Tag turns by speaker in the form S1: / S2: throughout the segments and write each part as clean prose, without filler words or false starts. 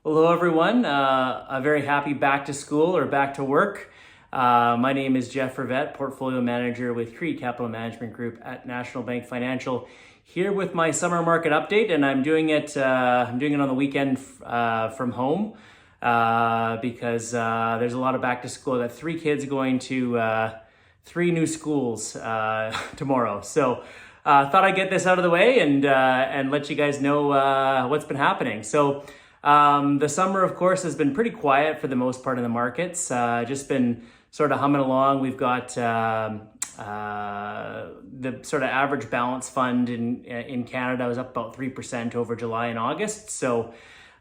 S1: Hello, everyone. A very happy back to school or back to work. My name is Jeff Rivett, Portfolio Manager with Crete Capital Management Group at National Bank Financial. Here with my summer market update, and I'm doing it. I'm doing it on the weekend from home because there's a lot of back to school. I got 3 kids going to 3 new schools tomorrow, so. Thought I'd get this out of the way and let you guys know what's been happening. So the summer, of course, has been pretty quiet for the most part in the markets. Just been sort of humming along. We've got the sort of average balance fund in Canada was up about 3% over July and August. So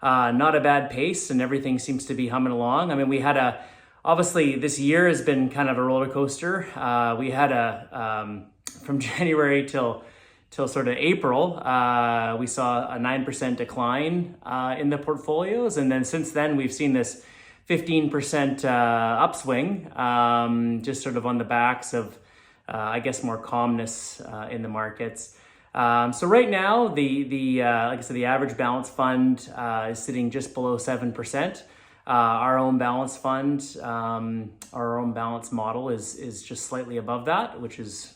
S1: not a bad pace, and everything seems to be humming along. I mean, we had obviously this year has been kind of a roller coaster. We had from January till sort of April, we saw a 9% decline in the portfolios. And then since then, we've seen this 15% upswing, just sort of on the backs of, I guess, more calmness in the markets. So right now, like I said, the average balance fund is sitting just below 7%. Our own balance fund, our own balance model is just slightly above that, which is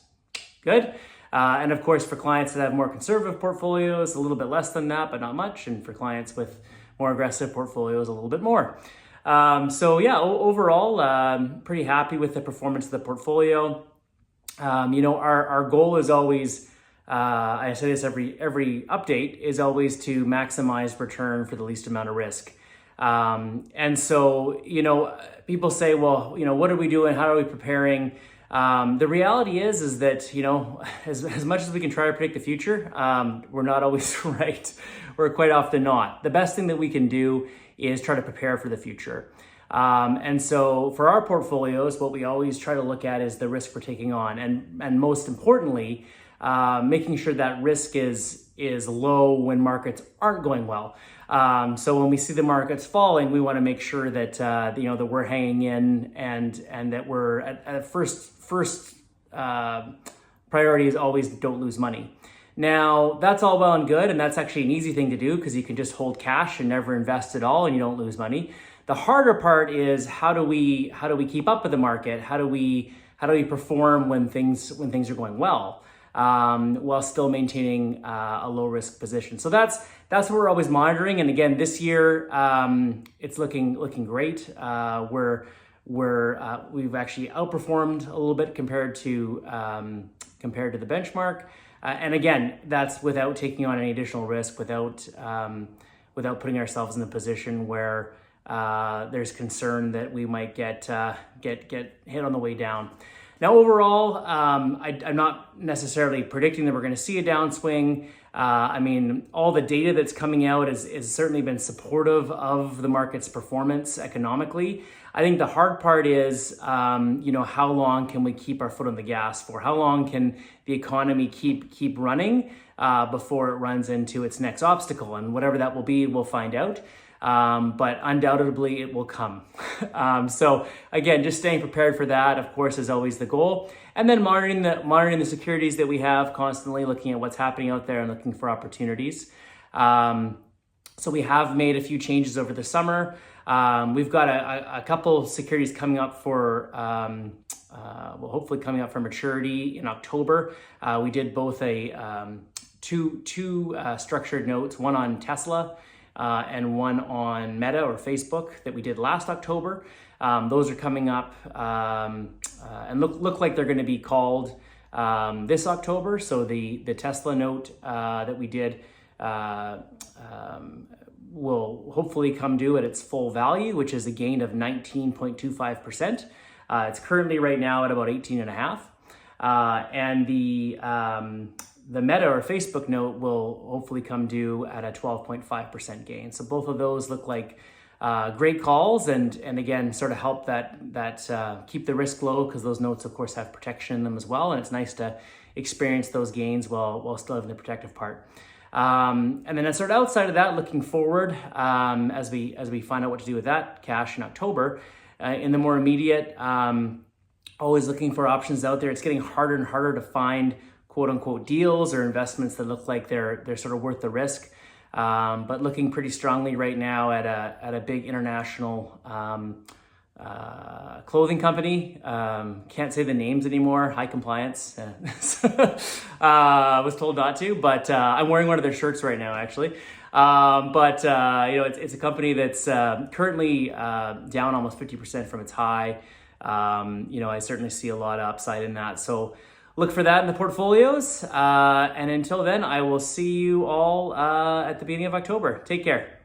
S1: good. And of course, for clients that have more conservative portfolios, a little bit less than that, but not much. And for clients with more aggressive portfolios, a little bit more. So yeah, overall, pretty happy with the performance of the portfolio. Our goal is always, I say this every update, is always to maximize return for the least amount of risk. And so, people say, well, what are we doing? How are we preparing? The reality is that, as much as we can try to predict the future, we're not always right. We're quite often not. The best thing that we can do is try to prepare for the future. And so for our portfolios, what we always try to look at is the risk we're taking on. And most importantly, making sure that risk is low when markets aren't going well. So when we see the markets falling, we want to make sure that that we're hanging in and that we're at first priority is always don't lose money. Now that's all well and good, and that's actually an easy thing to do because you can just hold cash and never invest at all, and you don't lose money. The harder part is how do we keep up with the market? How do we perform when things are going well? While still maintaining a low risk position. So that's what we're always monitoring. And again, this year it's looking great. We've actually outperformed a little bit compared to the benchmark. And again, that's without taking on any additional risk, without putting ourselves in a position where there's concern that we might get hit on the way down. Now, overall, I'm not necessarily predicting that we're going to see a downswing. I mean, all the data that's coming out has certainly been supportive of the market's performance economically. I think the hard part is, how long can we keep our foot on the gas for? How long can the economy keep running before it runs into its next obstacle? And whatever that will be, we'll find out. But undoubtedly it will come. So again, just staying prepared for that, of course, is always the goal. And then monitoring the securities that we have, constantly looking at what's happening out there and looking for opportunities. So we have made a few changes over the summer. We've got a couple securities coming up for, hopefully coming up for maturity in October. We did both two structured notes, one on Tesla, and one on Meta or Facebook that we did last October. Those are coming up and look like they're going to be called this October. So the Tesla note that we did will hopefully come due at its full value, which is a gain of 19.25%. It's currently right now at about 18.5%. And the Meta or Facebook note will hopefully come due at a 12.5% gain. So both of those look like great calls, and again, sort of help that keep the risk low, because those notes, of course, have protection in them as well, and it's nice to experience those gains while still having the protective part. And then sort of outside of that, looking forward, as we find out what to do with that cash in October, in the more immediate, always looking for options out there. It's getting harder and harder to find quote unquote deals or investments that look like they're sort of worth the risk. but looking pretty strongly right now at a big international clothing company. Can't say the names anymore. High compliance. Was told not to, but I'm wearing one of their shirts right now, actually. It's a company that's currently down almost 50% from its high. I certainly see a lot of upside in that. So look for that in the portfolios. And until then, I will see you all at the beginning of October. Take care.